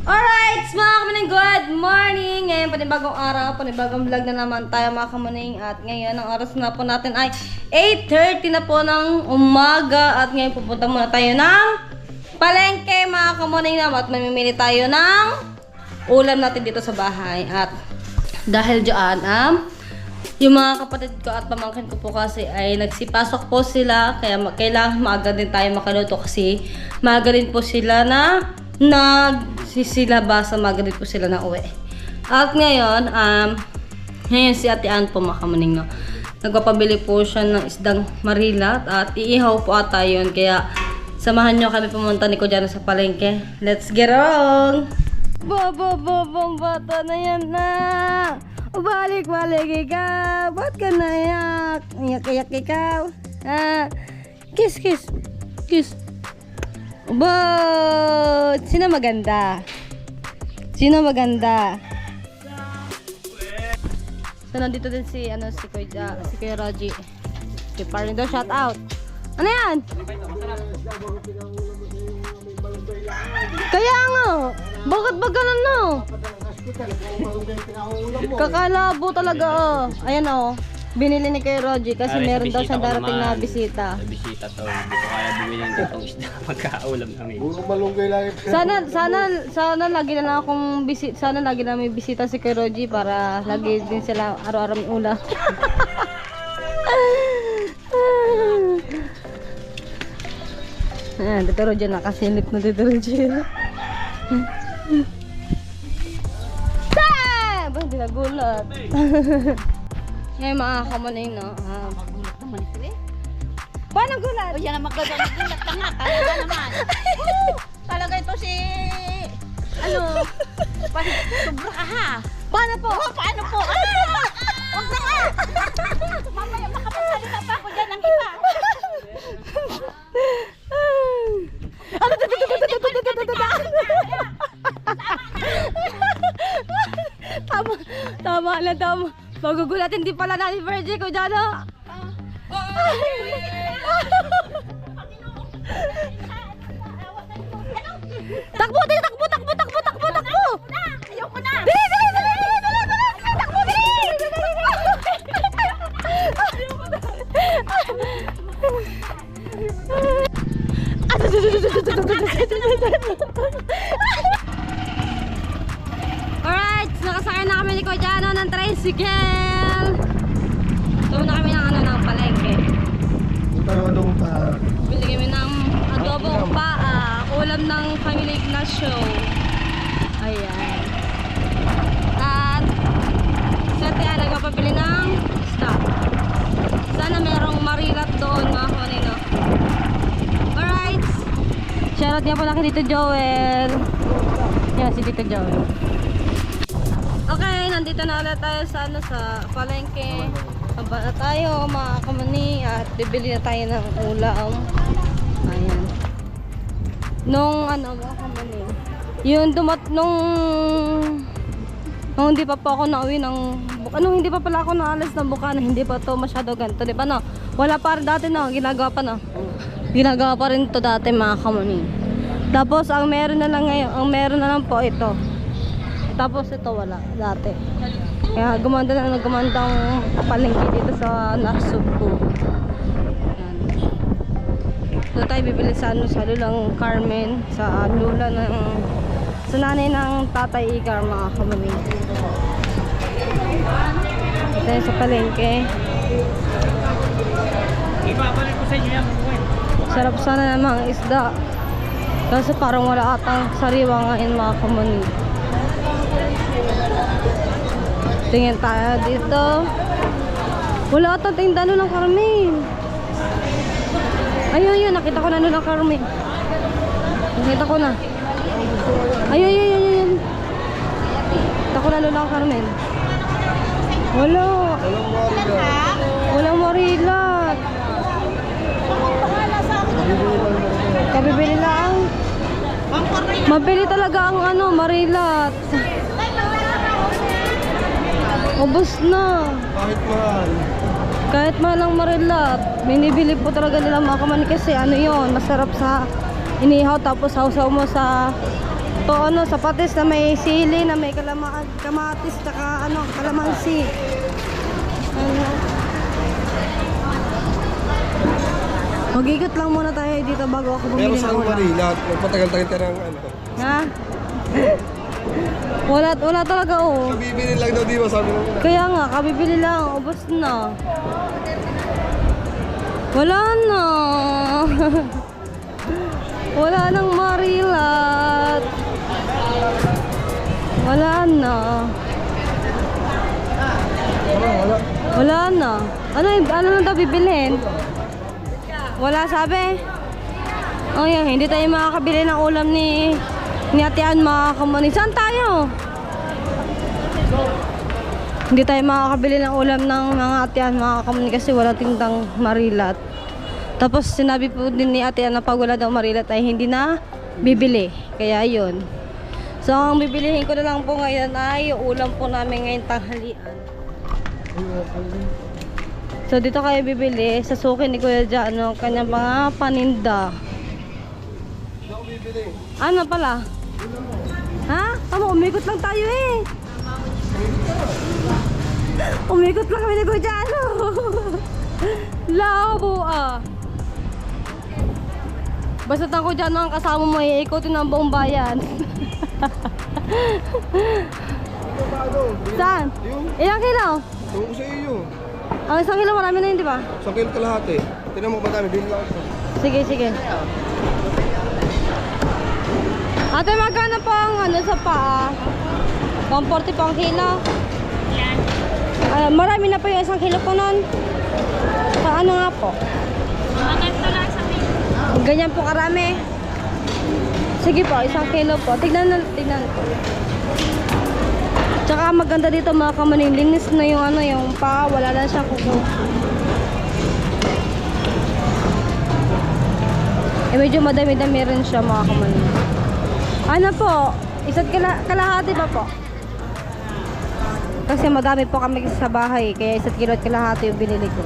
Alright, mga kamaning, good morning! Ngayon, panibagong araw, panibagong vlog na naman tayo mga kamaning. At ngayon, ang oras na po natin ay 8:30 na po ng umaga. At ngayon, pupunta muna tayo ng palengke mga kamaning na. At mamimili tayo ng ulam natin dito sa bahay. At dahil dyan, yung mga kapatid ko at pamangkin ko po kasi ay nagsipasok po sila. Kaya kailangan maaga din tayo makaluto kasi maaga din po sila na nagsisilabasa, magalit po sila na uwi. At ngayon, ngayon si Ate Ann po makamaning, no? Nagpapabili po siya ng isdang marilat at iihaw po ata yun. Kaya samahan nyo kami pumunta ni Kuya sa palengke. Let's get on! Bong bata na yan na! Balik ikaw! Ba't ka naiyak? Iyak ikaw? Kiss! But sino maganda? So nandito din si Kuya Raji. Si Parang daw, shout out. Ano yan? Kaya nga, bakit ba ganun, no? Kakalabo talaga, oh. Ayan, oh. Binili ni Kuya Roji kasi meron daw siyang darating na bisita. Sa bisita to, hindi ko kaya bumili ng itong isda magkaulam kami. Puro malunggay lang. Sana lagi na lang akong bisita, sana lagi na may bisita si Kuya Roji para lagi din sila araw-araw may ulam. Dito Roji nakasilip na dito Roji. Bang dinagulat. Ngayon mga kamaning, no? Magulat naman ito eh. Paano gulat? O yan ang magagalit gulat ka nga. Talaga naman. Talaga ito si... Sobra ka ha. Paano po? Paano po? Huwag na nga. Mamaya makapagsalita pa ako dyan ng iba. Tama. Magugulatin din pala natin Virgie ko dyan, ha? Takbo! Ayoko na. Alright, nakasakay na kami ni Kuya ng tricycle. Tumo na kami ng palengke. Bili kami ng adobong paa, ulam ng Family Ignacio. Ayan. At sa tiyan, nagpapabili ng stock. Sana merong marilat doon mga kanino. Alright. Shoutout nga po lang kay Tito Joel. Yan si Tito Joel. Okay, nandito na ulit tayo sa palengke. Tamba na tayo mga kamani at bibili na tayo ng ulam. Ayan. Nung mga kamani, yung nung hindi pa po ako nauwi hindi pa pala ako naalis ng Bukana, hindi pa to masyado ganito, di ba, no? Wala pa rin dati, no? Ginagawa pa rin to dati mga kamani. Tapos ang meron na lang po ito. Tapos ito wala dati. Kaya gumandang palengke dito sa Nasugbu. Ayan. Doon tayo bibili sa Lulang Carmen, sa nanay ng Tatay Igar mga kamaling. Ito yung sa palengke. Ibabalik ko sa inyo yan. Sarap sana ng mga isda. Kasi parang wala atang sariwa ngayon mga kamaling. Tingin tayo dito. Wala atang tinda ng Carmen. Ayun, nakita ko na ng Carmen. Nakita ko na. Ayun. Nakita ko na ng Carmen. Walang marilat. Kabibili lang. Mabili talaga ang marilat. Ubus na. Kahit mahal ang marilat, binibili po talaga nila mga kamani kasi ano yon, masarap sa inihaw tapos sausaw mo sa To ano, sapatis na may sili, na may kamatis, tsaka ano, kalamansi. Ano. Mag-ikot lang muna tayo dito bago ako Pero bumili ng saan ulam. Manila, magpatagal-tagal ka ng ano. Ha? Wala talaga oh. Bibili lang daw, di ba? Sabi mo. Kaya nga, kabibili lang, ubos na. Wala na. Wala nang marilat. Wala na. Wala. Wala na. Ano na daw bibilhin? Wala sabi? Oh yan, hindi tayo makakabili ng ulam ni Ate Ann, mga kamani. Saan tayo? Hindi tayo makakabili ng ulam ng mga Ate Ann, mga kamani, kasi wala tindang marilat. Tapos sinabi po din ni Ate Ann na pag wala daw marilat ay hindi na bibili. Kaya yun. So ang bibilihin ko na lang po ngayon ay yung ulam po namin ngayong tanghalian. So dito kayo bibili sa suki ni Kuya Jano, kanyang mga paninda. Ano pala? Ha? Tama, umikot lang tayo eh. Umikot lang kami ni Kuya Jano. Labo ah. Basta ang Kuya Jano ang kasama mo, iikutin ang buong bayan. Saan? Ilang kilo? Tungkol ko sa iyo. Ang isang kilo marami na yun, di ba? 1 kilo kalahati. Tinan mo ba dami? Bili lang ito. Sige. Ate, magkano po ang ano sa paa? 140 po ang kilo. Yan. Marami na po yung 1 kilo po nun. Sa ano nga po? Maganda lang sa akin. Ganyan po karami. Sige po, 1 kilo po. Tignan po. Tsaka maganda dito mga kamaning, linis na yung ano, yung paa, wala na siyang kuko. Medyo madami-dami rin siya mga kamaning. Ano po? Isa't kalahati ba po? Kasi madami po kami sa bahay, kaya 1 kilo at kalahati yung binili ko.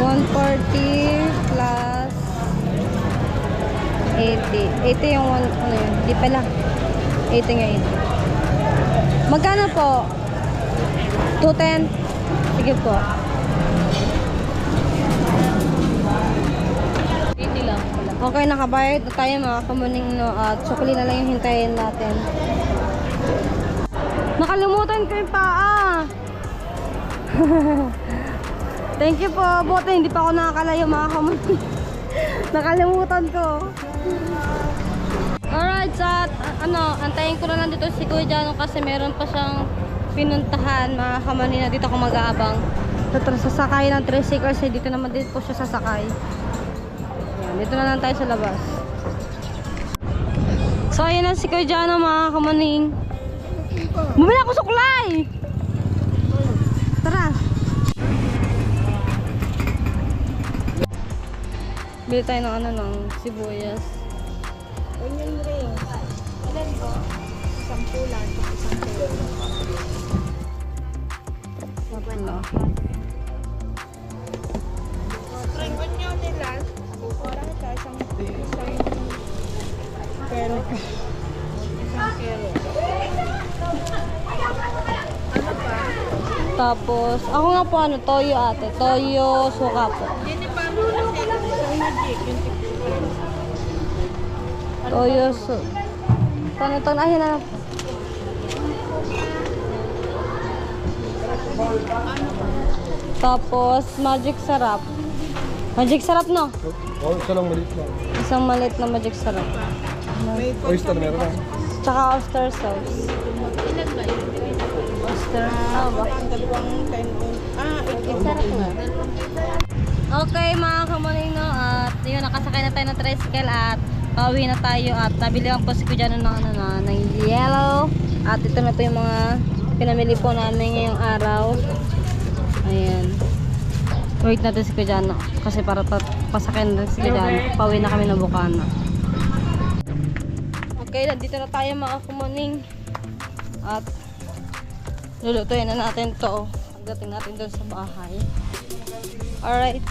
$140 plus 80. 80 yung ano yun? Di pala. 80 nga 80. Magkano po? 210? Sige po. 80 lang pala. Okay, nakabayad na tayo mga kamuning, no? At sukli na lang yung hintayin natin. Nakalimutan ko yung paa. Thank you po. Buti hindi pa ako nakakalayo mga kamuning. Nakalimutan ko. Alright, so antayin ko na lang dito si Kuya Jano kasi meron pa siyang pinuntahan mga kamanina. Dito ako mag-aabang. Sasakay ng tricycle kasi dito naman din po siya sasakay. Ayan, dito na lang tayo sa labas. So ayun na si Kuya Jano mga kamaning. Bumili ako suklay! Tara! Bili tayo ng ng sibuyas. Onion ring. Ilan po? 10 lang. 1 kilo. Wala. Spring onion nila. Orang ito, isang kilo. Ano pa? Tapos, ako nga po toyo ate. Toyo, suka po. Hindi pa mo kasi isang magic. Yung Toyo, Tanong, ahin na po. Tapos, magic sarap. Magic sarap, no? Oh, isa lang maliit lang. Isang maliit na magic sarap. Oyster meron na. Tsaka oyster sauce. ilan ba yun? Oyster, ba? Sarap nga. Okay mga kamuning, no? At yun, nakasakay na tayo ng tricycle at pauwi na tayo at nabili lang po si Kuya Jano ng yellow. At ito na po yung mga pinamili po namin ngayong araw. Ayan. Wait natin si Kuya Jano kasi para pasakay na si Kuya Jano. Pauwi na kami ng Bukana. Okay, dito na tayo mga kamuning. At lulutuin na natin to pagdating natin doon sa bahay. Alright.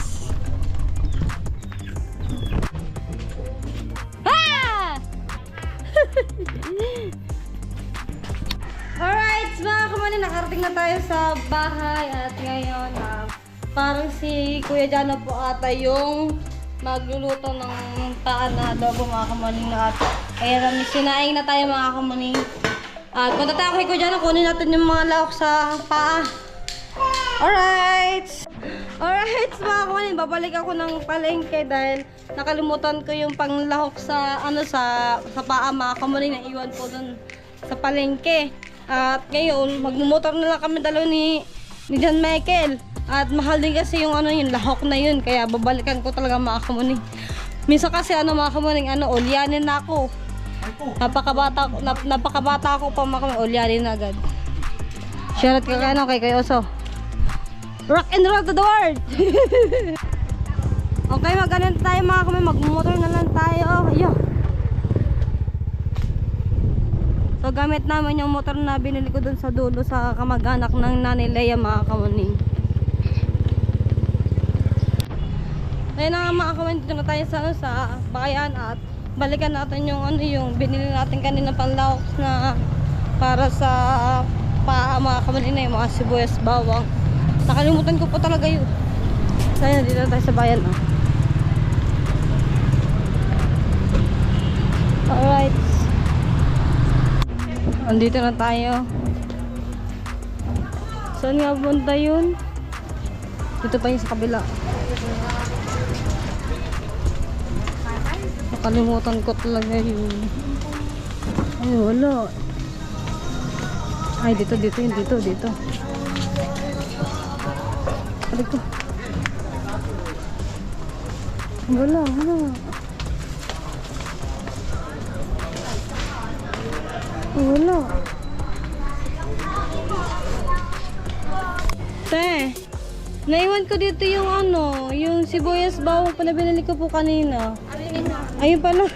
kamunin, nakarating na tayo sa bahay at ngayon parang si Kuya Jano po ata yung magluluto ng paan na adobo mga kamuning at kaya sinaing na tayo mga kamuning. At punta tayo kay Kuya Jano, kunin natin yung mga lahok sa paa. Alright! Alright mga kamuning, babalik ako ng palengke dahil nakalimutan ko yung panglahok sa sa paa mga kamuning na iwan ko dun sa palengke. At ngayon, magmumotor na lang kami dalawa ni John Michael. At mahal din kasi yung yung lahok na yun. Kaya babalikan ko talaga mga kamuning. Minsan kasi mga kamuning, ulyanin na ako. Napakabata ako pa mga kamuning, ulyanin na agad. Shoutout kay kay Oso. Rock and roll to the world! Okay, mag-anan tayo mga kamuning. Magmumotor na lang tayo. Ayun. So gamit namin yung motor na binili ko dun sa dulo sa kamag-anak ng Nanay Leia mga kamuning. Ayun na nga mga kamuning, dito na tayo sa bakayan at balikan natin yung binili natin kanina panlahok na para sa paa mga kamuning na yung mga sibuyas, bawang. Nakalimutan ko po talaga yun. So ayun, dito na tayo sa bayan. Alright. Andito na tayo. Saan nga punta yun? Dito pa yung sa kabila. Nakalimutan ko talaga yun. Ay, wala. Ay, dito. Balik ko. Wala. Wala. Te, naiwan ko dito yung yung sibuyas bawang pa na binili ko po kanina. Ayun pala.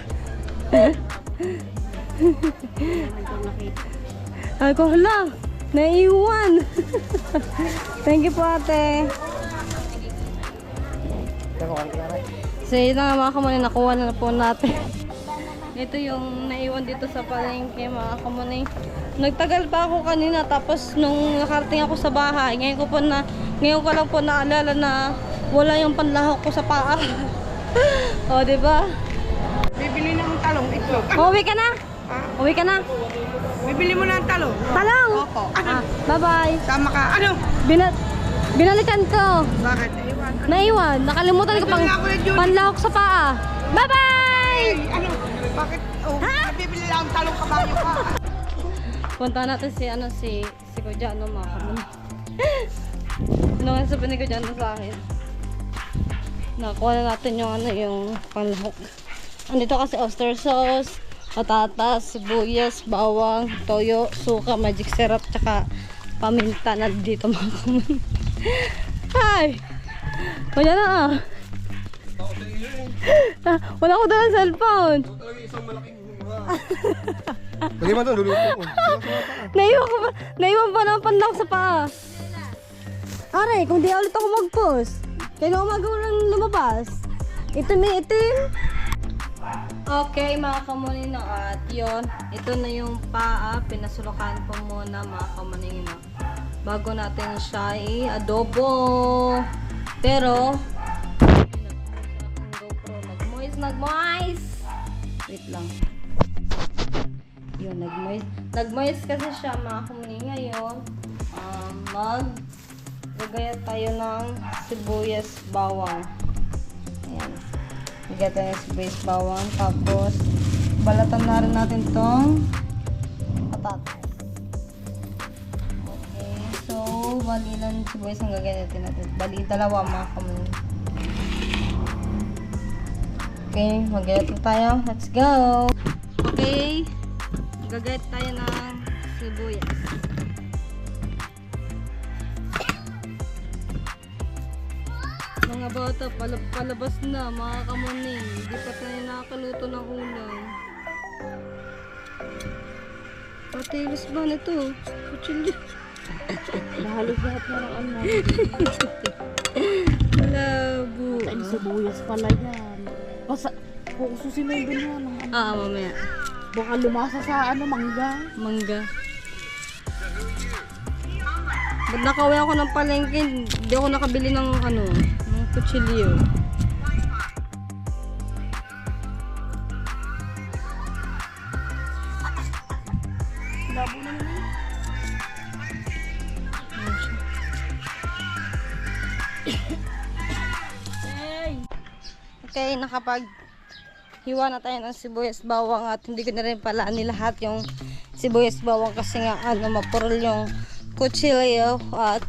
Ay ko, hala, naiwan. Thank you po ate. So yun na nga mga kamuning, nakuha na po natin. Ito yung naiwan dito sa palengke mga kamuning. Nagtagal pa ako kanina tapos nung nakarating ako sa bahay, ngayon ko lang po naalala na wala yung panlahok ko sa paa. O, diba? Bibili ng talong, itlog. Uwi ka na? Uwi ka na? Bibili mo ng talong. Talong! Opo. Bye-bye. Sama ka. Ano? Binalikan ko. Bakit? Naiwan. Naiwan. Nakalimutan ko panlahok sa paa. Bye-bye! Ano? Bakit? Oh, bibili lang ng talong, kabayo ka. Punta natin si Kuya Jano mga kamuning. Ano nga sabihin ni Kuya Jano sa akin? Nakuha na natin yung panlahok. Andito kasi oyster sauce, patatas, sibuyas, bawang, toyo, suka, magic syrup, tsaka paminta na dito mga kamuning. Hi! Kuya na wala ko dalang cellphone. Talaga isang malaking Lagi man doon, luluto ko. Naiwan pa ng panlahok sa paa. Aray, kung di ulit ako mag-post, kailangan magawang lumabas. Itim. Okay mga kamuning at yun, ito na yung paa. Pinasulukan ko muna mga kamuning bago natin siya i-adobo. Pero nag-moist. Wait lang. Yun, nag-moist kasi siya mga kamuning. Ngayon gagaya tayo ng sibuyas bawang. Ayan. Gagaya tayo ng sibuyas bawang. Tapos balatan na rin natin tong patatas. Okay. So, bali lang sibuyas ang gagaya natin. Bali dalawa mga kamuning. Okay, mag-gayat tayo. Let's go! Okay, gagayat tayo ng sibuyas. Mga bata, palabas na mga kamuning. Hindi pa tayo nakakaluto ng ulam. Patilis ba nito? Kutsilyo. Nahalos lahat na ng ano. Labo. Ay, sibuyas pala yan. Kukususin mo yung ganyan ng ano. Mamaya. Baka lumasa sa mangga. Mangga. Nakauwi ako ng palengke, hindi ako nakabili ng ano, ng kutsilyo. Okay, nakapag-hiwa na tayo ng sibuyas bawang at hindi ko na rin pala nilahat yung sibuyas bawang kasi nga ano, mapurol yung kutsilyo at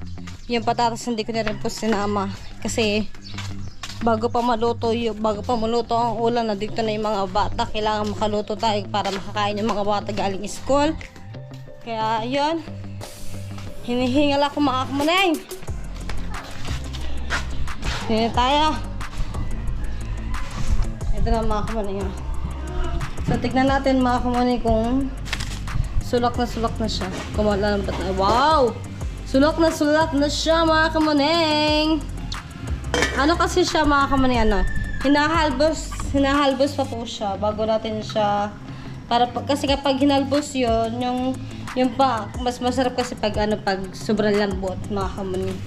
yung patatas hindi ko na rin po sinama kasi bago pa maluto ang ulam na dito na yung mga bata, kailangan makaluto tayo para makakain yung mga bata galing school. Kaya yun, hinihingal ako mga kamuneng. Hindi tayo. Ito na mga kamuneng. So tignan natin mga kamuneng kung sulak na siya. Kumalambat na. Wow! Sulak na siya mga kamuneng. Ano kasi siya mga kamuneng, ano? Hinahalbos pa po siya bago natin siya kasi kapag hinalbos yun, yung pa, mas masarap kasi pag sobrang lambot mga kamuneng.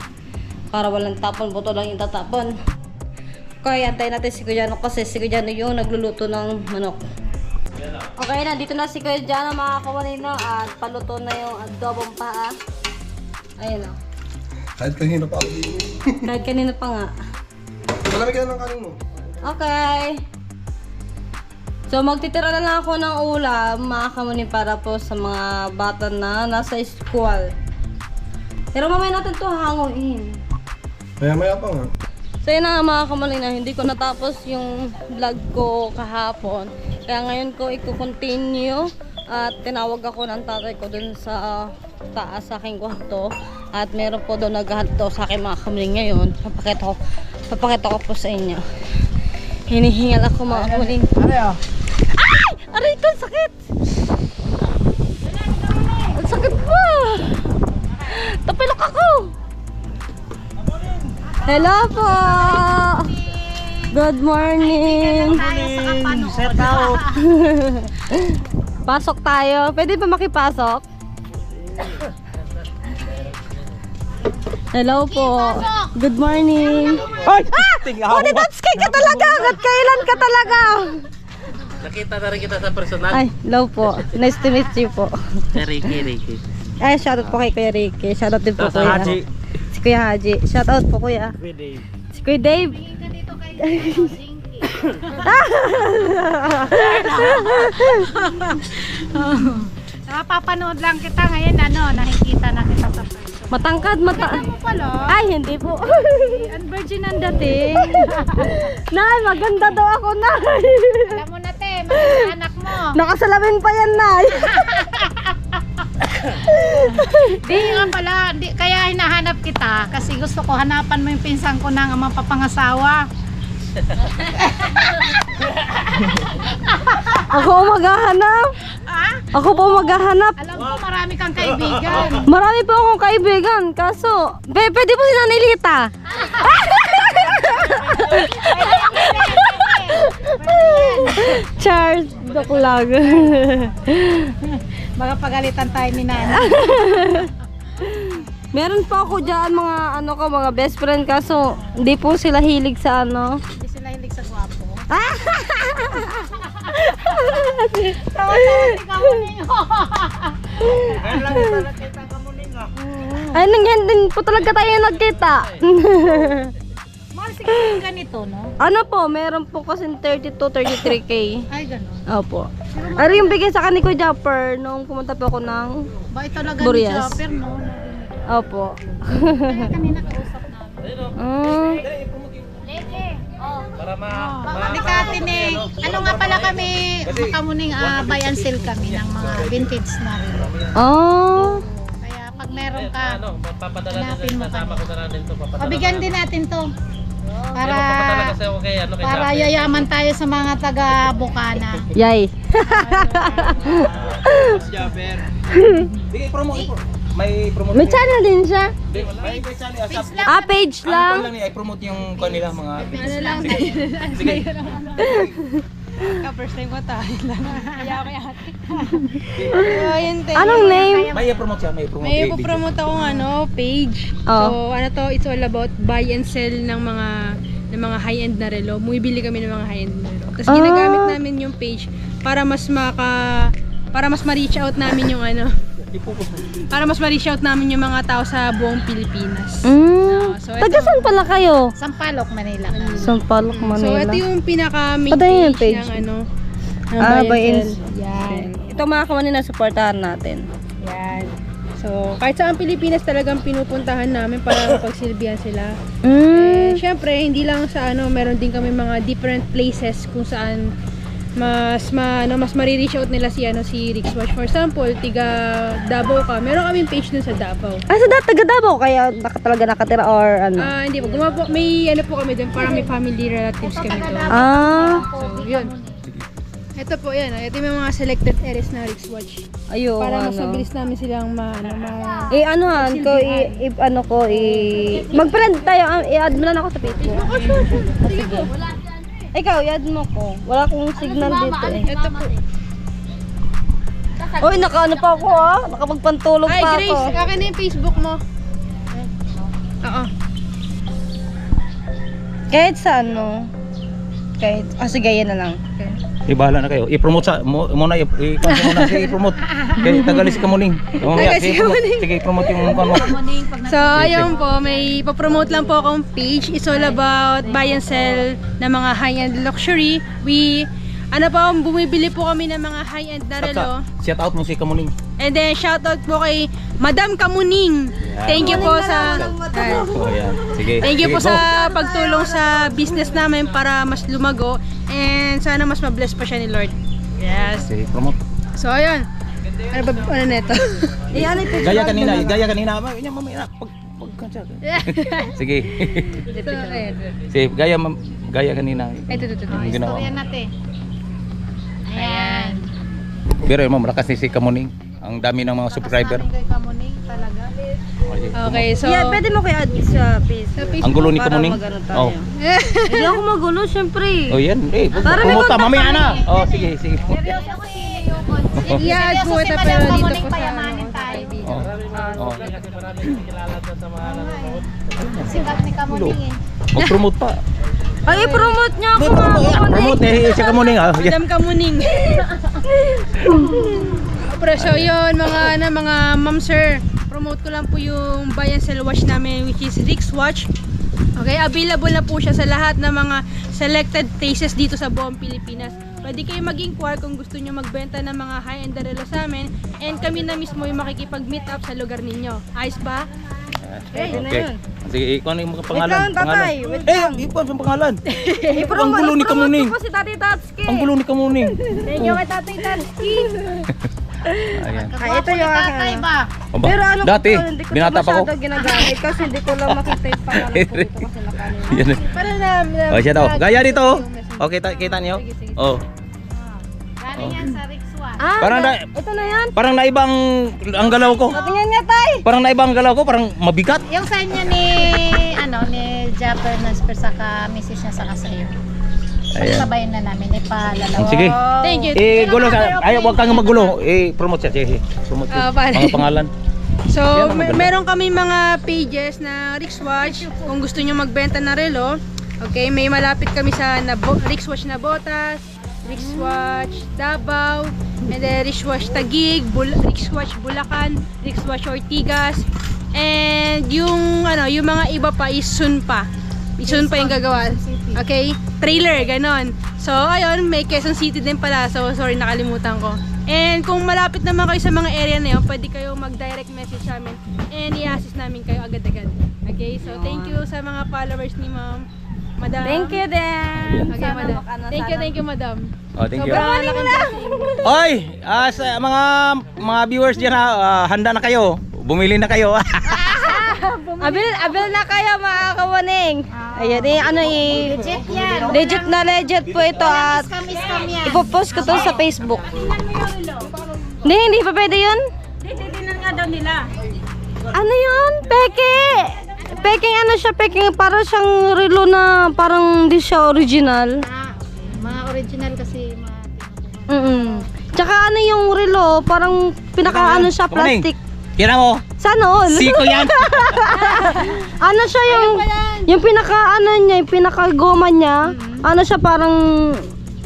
Para walang tapon, buto lang yung tatapon. Okay, antayin natin si Kuya Jano kasi si Kuya Jano yung nagluluto ng manok. Okay, nandito na si Kuya Jano mga kamuneng at paluto na yung adobong paa. Ayun o. Kahit kanina pa ako dito. Kahit kanina pa nga. Malamig ka na ng kanin mo. Okay. So magtitira na lang ako ng ulam mga kamuneng para po sa mga bata na nasa school. Pero mamaya natin to hanguin. Maya-maya pa nga. So yun na nga mga kamuneng na hindi ko natapos yung vlog ko kahapon. Kaya ngayon ko i-continue at tinawag ako ng tatay ko dun sa taas sa aking kwarto. At meron po doon naghahanto sa akin mga kamuneng ngayon. Papakita ko po sa inyo. Hinihingal ako mga kamuneng. Ay! Aray ko, sakit! Ang sakit po! Tapilok ako! Hello po! Good morning! Set out. Pasok tayo. Pwede ba makipasok? Hello po. Good morning. Ay! Oh, ditotski ka talaga! At kailan ka talaga? Nakita na rin kita sa personal. Ay, hello po. Nice to meet you po. Ricky. Ay, shoutout po kay Kuya Ricky. Shoutout din po Sa Kuya. Haji. Si Kuya Haji. Shoutout po Kuya. Si Kuya Dave. Napapanood lang kita ngayon, nakikita na kita sa person. Matangkad, Ano mo pala? Ay, hindi po. Ang virgin ang dating. Nay, maganda daw ako, Nay. Alam mo na te, maganda anak mo. Nakasalamin pa yan, Nay. Di nga pala, kaya hinahanap kita kasi gusto ko hanapan mo yung pinsan ko ng mapapangasawa. Ako ang maghahanap. Ako po maghahanap. Alam ko marami kang kaibigan. Marami po akong kaibigan. Kaso, pwede po si Nanay Lita. Charles, joke lang. Baka pagalitan tayo ni Nana. Meron pa ako dyan mga best friend kaso hindi po sila hilig sa Hindi sila hilig sa gwapo. Ay, nangyari din po talaga tayo nagkita. Mahal siguro ganito, no? Ano po, meron po kasi 32, 33K. Ay, gano'n. Opo. Ano yung bigay sa akin ni Kuya Japper nung pumunta po ako ng Ba, ito talaga ni Burias. Chopper, no? Opo. Kaya kanina kausap namin. Para Pamatikatin eh. Ano nga pala kami, makamuning buy and sell kami ng mga vintage na rin. Oh. Kaya pag meron ka, papadala hanapin mo kasama ko na rin to. pabigyan din natin to. Papadala Para kasi ako kay kay para Javi. yayaman tayo sa mga taga Bukana. Yay. Javier. Sige, promote. May promote. May channel din siya. May channel asap. Page lang. Lang ni i-promote yung kanila mga Ano lang, Sige. First time ko tayo lang. Kaya ako yate. So, ayun, te. Anong name? May promote siya, may promote. May ipopromote akong page. Oh. So, ano to, it's all about buy and sell ng mga high-end na relo. Bumibili kami ng mga high-end na relo. Tapos ginagamit namin yung page para mas ma-reach out namin yung para mas ma-reach out namin yung mga tao sa buong Pilipinas. So, Taga saan pala kayo? Sampaloc, Manila. Sampaloc, So, Manila. ito yung pinaka-main Patayin yung page, page. ng Buy and sell. Yan. Ito mga kamanina, supportahan natin. Yan. So, kahit saan Pilipinas talagang pinupuntahan namin para mapagsilbihan sila. Siyempre, hindi lang sa meron din kami mga different places kung saan mas ma-reach out nila si Rix Watch. For example, tiga Davao ka. Meron kaming page dun sa Davao. Sa taga Davao, kaya talaga nakatira or ano? Hindi po. May po kami dun. Parang may family relatives kami doon. So, yun. Ito po yan. Ito yung mga selected areas na Rix Watch. Ayun, Para mas mabilis namin silang mag-friend tayo, i-add mo lang ako sa Facebook. Sige. Ikaw, i-add mo ko. Wala akong signal dito eh. Ito po. Uy, nakaano pa ako nakapagpantulog Ay, pa ako. Grace, akin na yung Facebook mo. Oo. Kahit sa sige, yan na lang. Bahala na kayo. I-promote muna i-promote. Kaya tagalis ka muning. Sige, i-promote yung mukha mo. So, ayun po, may ipopromote lang po akong page. It's all about buy and sell ng mga high-end luxury. Bumibili po kami ng mga high-end na relo. Shout out mo si Kamuning. And then, shoutout po kay Madam Kamuning. Thank you po sa... Sige. Thank you po sa pagtulong sa business namin para mas lumago. And sana mas ma-bless pa siya ni Lord. Yes. Sige, promote. So, ayun. Ano neto? Gaya kanina. Mamaya Sige. Ito, ayun. Sige, gaya kanina. Ito. Yung ginawa. Istorya natin. Ayan. Pero mo malakas ni si Kamuning. Ang dami ng mga subscriber. Kay Kamuning talaga. Okay, so... Yeah, pwede mo kaya add sa Facebook. Ang gulo ni Para Kamuning. magano tayo. Hindi ako magulo, syempre. Oh, yan. Para may Promote contact mamaya na. Oh, sige. Seryoso kasi yung concept. I-add po ito Seryoso si pero Madam dito Kamuning, po sa... payamanin tayo. Oh. Sikat ni Kamuning eh. Mag-promote pa. Ay, i-promote niya ako Promote si Kamuning. Madam Kamuning. Pero so yun, mga ma'am sir, promote ko lang po yung buy and sell watch namin, which is Rix Watch. Okay, available na po siya sa lahat ng mga selected places dito sa buong Pilipinas. Pwede kayo mag-inquire kung gusto nyo magbenta ng mga high-end relo sa amin, and kami na mismo yung makikipag-meet up sa lugar ninyo. Ayos ba? Okay. Sige, ikaw na yung mga pangalan. Wait lang, tatay. Wait lang. Ikaw ang pangalan. I-promote Ang gulo ni Kamuning. ko si Tati Tatsuki. Ang gulo ni Kamuning. Thank you kay Tati Tatsuki. Ayan. Ito yung Tatay akin. ba? Pero ano Dati, ko, hindi ko binata pa ko. masyado ginagamit kasi hindi ko lang makita yung pangalan ko dito kasi nakanin. Yan. Para na... Oh, siya daw. Gaya dito. Oh, kita niyo. Oh. Galing yan sa Rix Watch. Parang Ito na yan. parang naibang ang galaw ko. Tingnan nga tay. Parang naibang ang galaw ko, parang mabigat. Yung sa inyo ni Japper Nasper saka misis niya saka sa iyo. Ayan. Sabayin na namin ipalalaw. Sige. Thank you. Gulo sa. Ay, wag kang magulo. Promote siya. Sige. Promote siya. Mga pangalan. So, Yan ang maganda. meron kami mga pages na Rix Watch. Kung gusto nyo magbenta na relo, okay, may malapit kami sa Rix Watch Nabotas, Rix Watch Davao, and then Rix Watch Taguig, Rix Watch Bulacan, Rix Watch Ortigas, and yung mga iba pa is soon pa. Soon pa yung gagawa. Okay? Trailer, ganon. So, ayun, may Quezon City din pala. So, sorry, nakalimutan ko. And kung malapit naman kayo sa mga area na yun, pwede kayo mag-direct message sa amin and i-assist namin kayo agad-agad. Okay? So, thank you sa mga followers ni Ma'am. Madam. Thank you din. Okay, Madam. Thank you, Madam. Oh, thank you. Sobrang laking blessing. Oy, sa mga viewers diyan handa na kayo. Bumili na kayo. Abil na kayo mga kawaning. Ayun Legit yan. legit po ito at Scam yan. ipopost ko to sa Facebook. Hindi pa pwede yun? Titignan nga daw nila. Ano yun? Peke! Peking ano siya, peking para siyang relo na parang hindi siya original. Mga original kasi mga Tsaka ano yung relo, parang pinaka ano siya, Kumaning. plastic. Kira mo, Sana all. siko yan. Ano siya yung pinaka ano niya, yung pinaka goma niya. Ano siya parang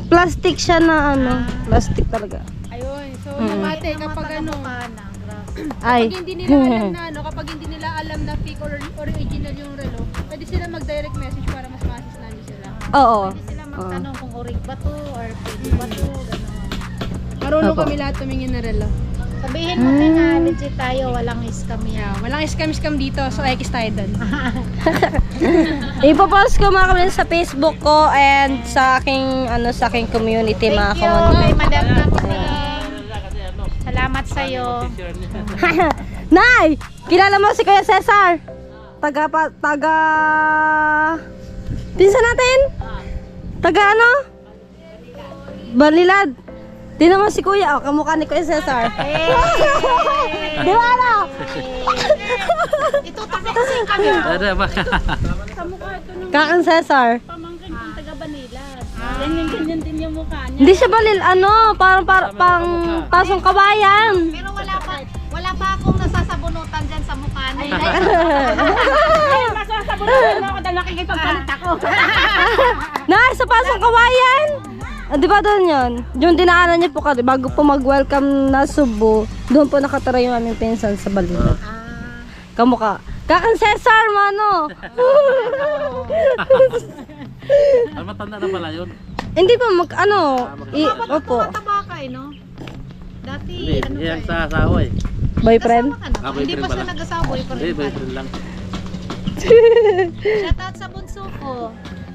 plastic siya na ano, plastic talaga. Ayun, so mabate kapag ano, Ay. kapag hindi nila alam na ano, kapag hindi nila alam na fake or original yung relo, pwede sila mag-direct message para mas ma-assist namin sila. Oo. Pwede sila magtanong kung orig ba to or pwede ba to, gano'n. Marunong Opo. kami lahat tumingin na relo. Sabihin mo din na legit tayo, walang scam yan. Walang scam dito, so X tayo doon. Ipopost ko mga kamunin sa Facebook ko and sa aking ano sa aking community mga Thank you kamunin. kay Madam Kamuning. Salamat sa'yo. Nay! Kilala mo si Kuya Cesar? Pinsan natin? Taga ano? Balilad. Di naman si Kuya, kamukha ni Kuya Cesar. Di ba ano? Ito tabi kasi kami. Ada ba? Kakang Cesar. Pamangkin kong taga Manila. Ganyan din yung mukha niya. Hindi siya balil, ano, parang pang pasong kabayan. Pero wala pa akong nasasabunutan dyan sa mukha niya. Nasasabunutan mo ako dahil nakikipagpalit ako. Sa pasong kawayan. Di ba doon yun? Yung dinaanan niyo po kasi bago po mag-welcome na Subo, doon po nakatira yung aming pinsan sa Balila. Kamukha. Kakang Cesar, mano! Ano matanda na pala yun? Hindi pa opo. Mataba ka no? Dati, ano ka Yan sa asawa eh. Boyfriend? Kasama ka na? Hindi pa siya nag-asawa, boyfriend pa. Boyfriend lang. Shout out sa bunso ko.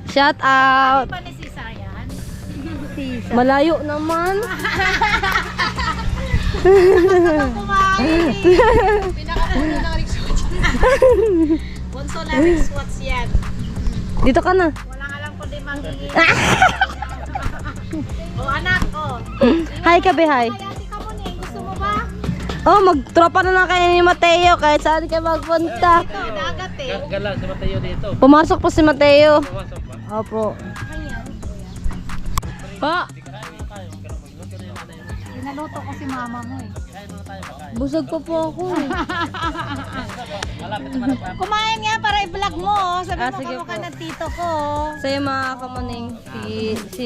Shout out. Ano ba ni si Sayan? Malayo naman. Kumain. Pinakapuno ng resort. Bunso na resort yan. Dito ka na. Walang alam ko din mangingi. O anak ko. Hi ka, be, hi. Kaya si Kamuning, gusto mo ba? Oh, magtropa na lang kayo ni Mateo kahit saan kayo magpunta. Ito, dagat eh. Gala si Mateo dito. Pumasok po si Mateo. Opo. Pa, Pinaluto ko si mama mo eh. busog pa po ako eh. Kumain nga para i-vlog mo. Oh. Sabi mo Sige kamukha po. ng tito ko. Sa iyo mga kamuning, si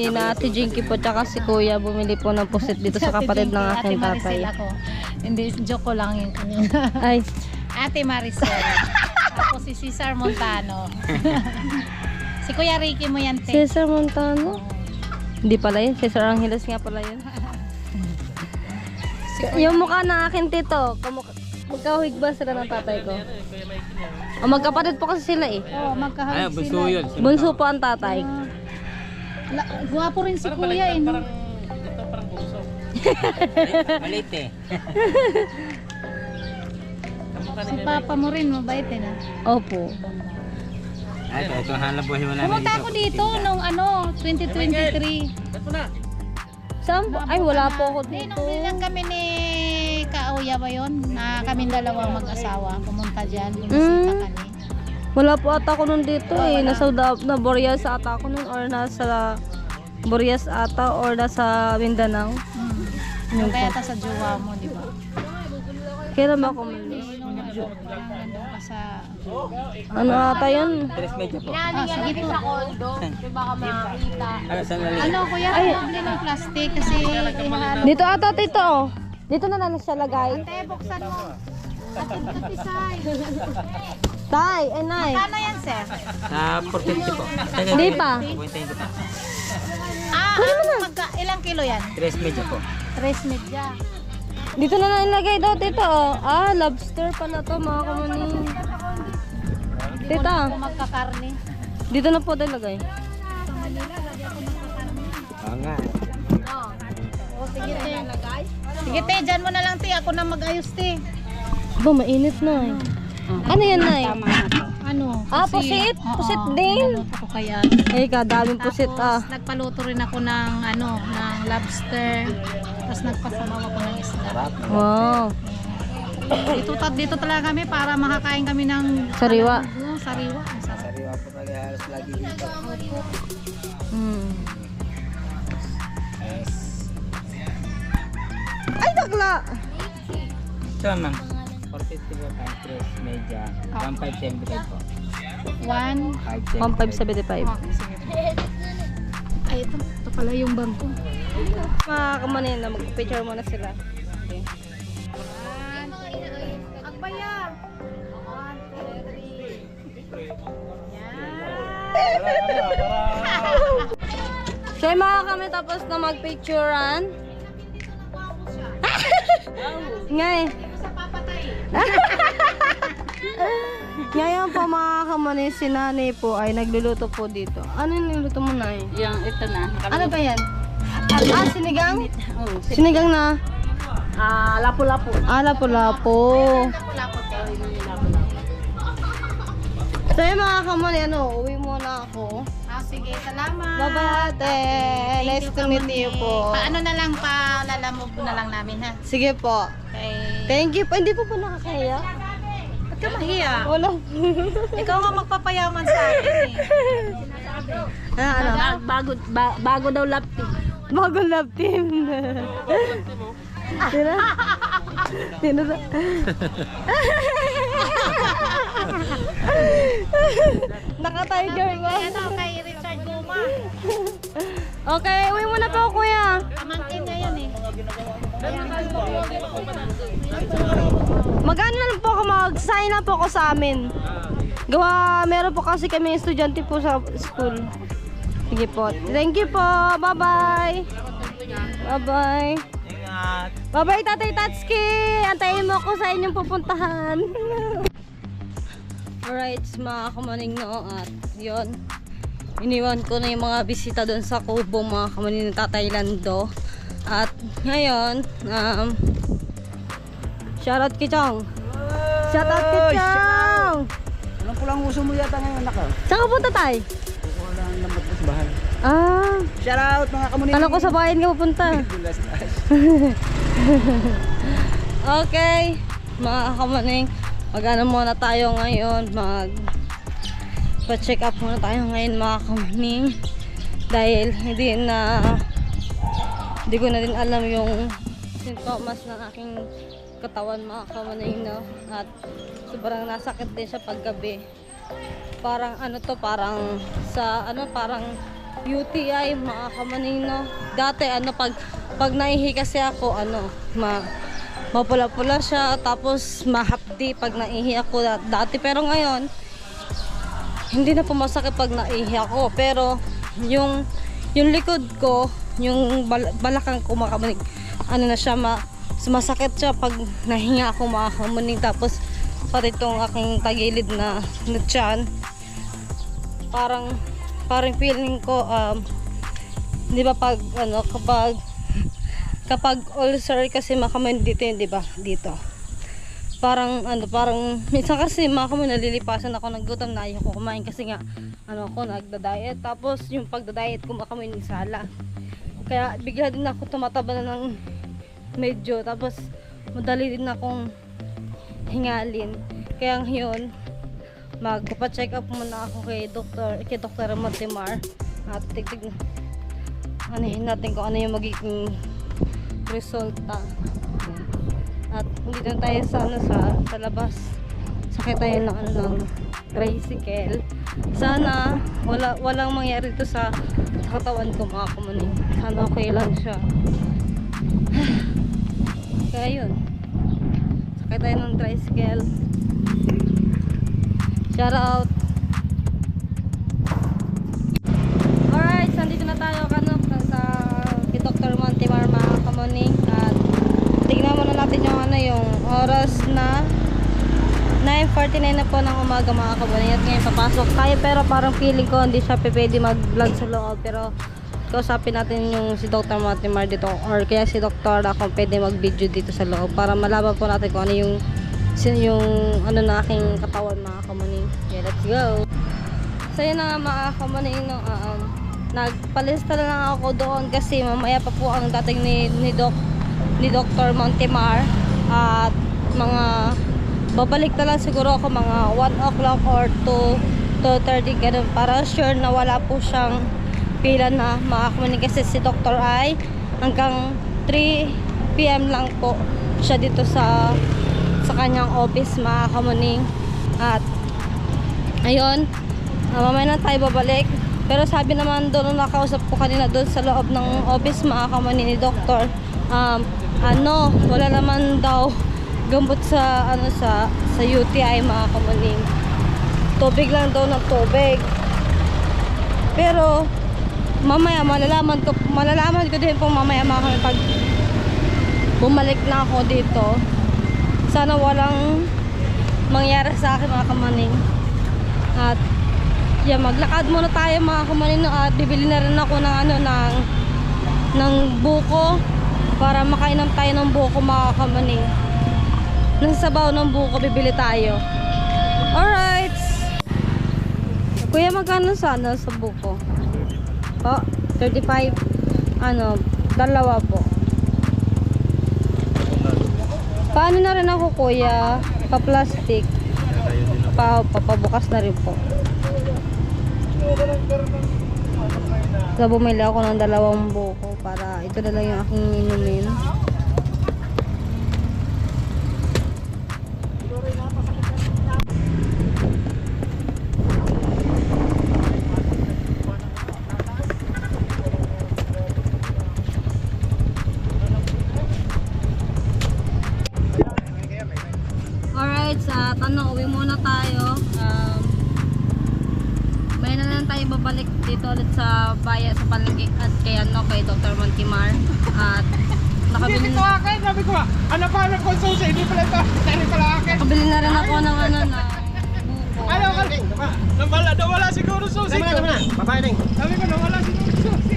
Jinky po tsaka si Kuya bumili po ng pusit dito sa kapatid ng aking Ate Maricel tatay. ako. Hindi, joke ko lang yun kanina. Ay, Ate Maricel. Ako si Cesar Montano. Si Kuya Ricky mo yan, te. Cesar Montano? Hindi pala yun, Cesar Angeles nga pala yun. Yung mukha ng aking tito, magkahig ba sila ng tatay ko? O magkapatid po kasi sila eh. Oo, magkahawig sila. yun. Bunso po ang tatay. Guwapo rin si Kuya eh. No? Malit eh. Si Papa mo rin, mabait eh na. Opo. Ay, ito hanap buhay mo namin Pumunta ako dito nung 2023. Saan po? Ay, wala po ako Hindi, dito. nung bilang kami ni Kauya ba yun? Na kaming dalawang mag-asawa. Pumunta dyan, bumisita kami. Wala po ata ako nun dito eh. Nasa Boreas ata ako nun or nasa Boreas ata or nasa Mindanao. Yung kaya ta sa jowa mo, di ba? Kailan ba ako malis? Nandun ka sa... Ano ata yun? Tres medyo po. Ah, sige po. Ano, saan nalito? Ano kuya, bumili ng plastic kasi ihahanap. Dito ata tito. Dito na lang siya lagay. Ate, buksan mo. Katisay. Tay, ay nay. Paano yan, sir? Sa 450 po. Di pa. Pupuntahin ko pa. Ilang kilo yan? Tres medyo po. 3 medya. Dito na lang ilagay daw tito. Oh. Ah, lobster pala to mga kamuning. Tita, Kung magkakarne. dito na po tayo lagay. Oo nga. O, sige, te. Sige, te. Dyan mo na lang, te. Ako na mag-ayos, te. Ba, mainit na eh. Ano yan, nay? Ano? Ah, Kasi- pusit? Oo, Pusit din? pinaluto ko kaya. Ay, kadaming pusit ah. Tapos, nagpaluto rin ako ng, ng lobster. Tapos, nagpasamaw ako ng isda. Wow. Dito talaga kami para makakain kami ng Sariwa. Sariwa. Ang sarap. Sariwa po talaga halos lagi dito. Hmm. Ito ma'am. 450 po times 3 media. 1575 po. 1,575. Ay, ito pala yung bangko. Mga kamanin na mag-picture muna sila. Okay. Agbaya! So yung mga kami tapos na mag-picturean. Ngay. Ngayon po mga kamanin, si Nanay po ay nagluluto po dito. Ano yung niluto mo, Nay? Yung ito na. Ano ba yan? Sinigang? Sinigang na? Lapu-lapu. Lapu-lapu. Lapu-lapu po. So yung mga kamanin, uwi muna ako. Sige, salamat. Bye-bye ate. Nice to meet you po. Paano na lang, palalamog na lang namin ha. Sige po. Okay. Thank you po. Hindi po nakakaya. Ba't ka mahiya? Wala. Ikaw nga magpapayaman sa akin eh. Ano? Bago daw lap team. Bagong love team. Tira. Tira. Naka-tiger ba? Ano kay Richard Guma. Okay, uwi muna po kuya. Pamangkin niya yan eh. Magano na lang po ako mag-sign up po ako sa amin. Gawa, meron po kasi kami estudyante po sa school. Sige po. Thank you po. Bye-bye. Bye-bye. Ingat. Bye-bye, Tatay Tatsuki! Antayin mo ako sa inyong pupuntahan. Alright, mga kamaning no. At yun, iniwan ko na yung mga bisita doon sa kubo, mga kamaning ng Tatay Lando. At ngayon, shoutout Kichong! Shoutout Kichong! Alam ko lang uso mo yata ngayon, anak. Saan ka punta, Tay? Kukuha lang ng matbos bahay. Shout out mga kamunin. Kala ko sa bayan ka pupunta. Okay, mga kamaning, mag-ano muna tayo ngayon, pa-check up muna tayo ngayon mga kamaning, dahil hindi ko na din alam yung sintomas ng aking katawan mga kamaning, no? At sobrang nasakit din siya paggabi. Parang parang parang UTI mga kamaning, no? Dati pag naihi kasi ako mapula-pula siya, tapos mahapdi pag naihi ako dati, pero ngayon hindi na po masakit pag naihi ako, pero yung likod ko, yung balakang ko mga kamaning, na siya, sumasakit siya pag nahinga ako mga kamaning, tapos pati itong aking tagilid na tiyan, parang feeling ko di ba kapag ulcer kasi makaman dito yun, di ba? Dito. Parang minsan kasi makaman nalilipasan ako ng gutom, na ayoko kumain kasi nga ako nagda-diet. Tapos yung pagda-diet ko makaman yung sala. Kaya bigla din ako tumataba na ng medyo, tapos madali din akong hingalin. Kaya ngayon magpa-check up muna ako kay Dr. Montemar, at natin kung ano yung magiging resulta. At dito tayo sa labas, sakay tayo ng tricycle. Sana walang mangyari dito sa katawan ko mga kamaning. Sana okay lang siya. Kaya yun, sakay tayo ng tricycle. Shout out. Alright, so nandito na tayo sa Dr. Montemar mga kamaning, at tignan muna natin yung oras na 9:49 na po ng umaga mga kamaning, at ngayon papasok tayo, pero parang feeling ko hindi siya pwede mag-vlog sa loob, pero kausapin natin yung si Dr. Montemar dito, or kaya si Dr. kung pwede mag-video dito sa loob, para malaman po natin kung ano yung na aking katawan mga kamaning. Yeah, let's go. So yun na nga mga kamaning, nagpalista na lang ako doon kasi mamaya pa po ang dating ni Dr. Montemar, at babalik na lang siguro ako mga 1 o'clock or 2:30 ganun, para sure na wala po siyang pila na mga kamaning, kasi si Dr. ay hanggang 3 PM lang po siya dito sa kanyang office, mga kamuning. At ayun, mamaya na tayo babalik. Pero sabi naman doon, nung nakausap ko kanina doon sa loob ng office, mga kamuning, ni Doktor, wala naman daw gambot sa sa UTI, mga kamuning. Tubig lang daw ng tubig. Pero mamaya malalaman ko din po mamaya, mga kamuning, pag bumalik na ako dito. Sana walang mangyari sa akin, mga kamuning. At maglakad muna tayo, mga kamuning, at bibili na rin ako ng buko para makainom tayo ng buko, mga kamuning. Ng sabaw ng buko bibili tayo. Alright. Kuya, magkano sana sa buko? Oh, 35. Dalawa po. Paano na rin ako, kuya? Pa-plastic. Papabukas na rin po. So, bumili ako ng 2 buko para ito na lang yung aking inumin. Alright, sa uwi muna tayo. May na lang tayo babalik dito ulit sa bayan, sa palengke at kay Dr. Montimar. At nakabili Hindi ito akin, sabi ko ba? Ano pa, nag-consulta, hindi pala ito. Hindi pala akin. nakabili na rin ako ng buko. Ano ka? Nawala siguro susi ko. Tama na, babae na. Sabi ko, nawala siguro susi.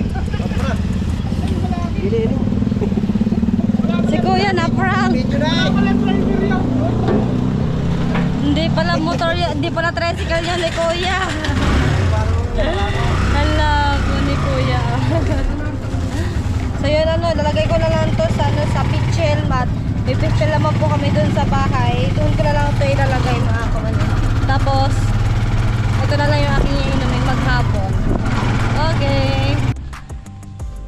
Si kuya na prank. Wala driver yun. Hindi pala motor yan, hindi pala tricycle yan ni kuya. Hala po ni kuya. So yun, lalagay ko na lang to sa pitchel mat. May pitchel naman po kami dun sa bahay. Doon ko na lang ito ilalagay, mga kamuning. Tapos ito na lang yung aking iinumin maghapon.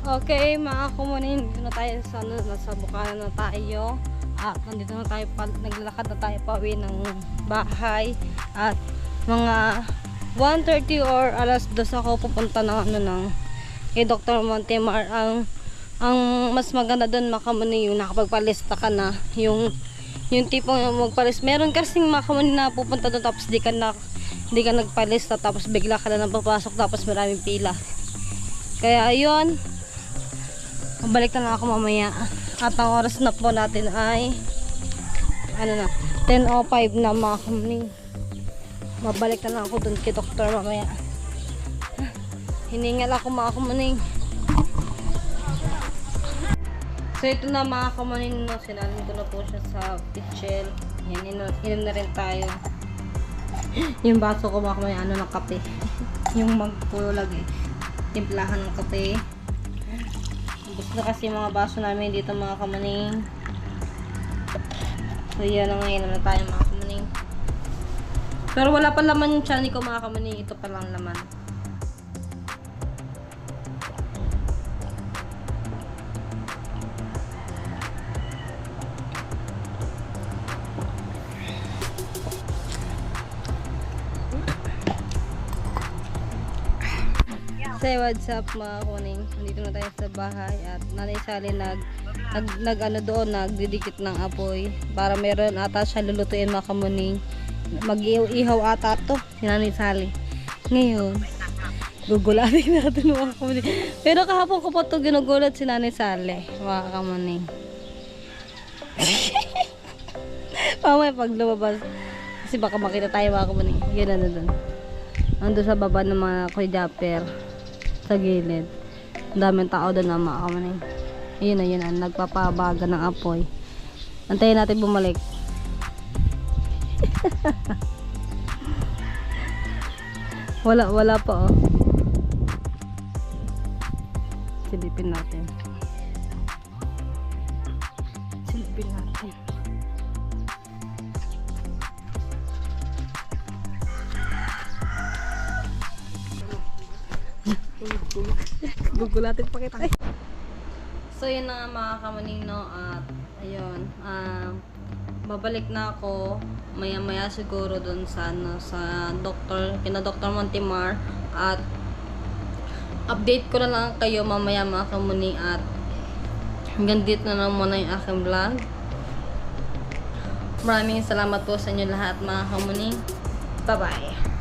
Okay, mga kamuning, dito na tayo sa nasa Bukana na tayo. At nandito na tayo naglalakad na tayo pa uwi ng bahay. At mga 1:30 or alas 2 ako pupunta ng kay Dr. Montimar. Ang mas maganda doon, mga kamuning, yung nakapagpalista ka na, yung tipong magpalista. Meron kasing mga kamuning na pupunta doon tapos di ka nagpalista, tapos bigla ka na papasok tapos maraming pila. Kaya ayun, balik na lang ako mamaya. At ang oras na po natin ay 10:05 na, mga kamuning. Mabalik na lang ako dun kay doktor mamaya. Hiningal ako, mga kamuning. So ito na, mga kamuning, sinalin ko na po siya sa pitchel. Yan, inom na rin tayo. Yung baso ko, mga kamuning, ng kape. Yung magpulag timplahan ng kape. Gusto na kasi mga baso namin dito, mga kamuning. So yan ang ngayon na tayo, mga kamuning. Pero wala pa laman yung channel ko, mga kamuning. Ito pa lang laman. Say what's up, mga kuning. Nandito na tayo sa bahay at Nanay Sally nagdidikit ng apoy para meron ata siya lulutuin, mga kamuning. Mag-ihaw ata to si Nanay Sally. Ngayon, gugulatin natin, mga kamuning. Pero kahapon ko pa to ginugulat si Nanay Sally, mga kamuning. Mamaya pag lumabas kasi baka makita tayo, mga kamuning. Yun na doon. Ando sa baba ng mga koy-japper sa gilid. Ang daming tao doon, na mga kamuning. Ayun na, nagpapabaga ng apoy. Antayin natin bumalik. wala pa, oh. Silipin natin. Gugulatin pa kita. So So yun na nga mga kamaning, no, at ayun, babalik na ako maya-maya siguro dun sa ano, sa kina Dr. Montemar, at update ko na lang kayo mamaya mga kamuning, at hanggang dito na lang muna yung aking vlog. Maraming salamat po sa inyo lahat mga kamuning. Bye bye.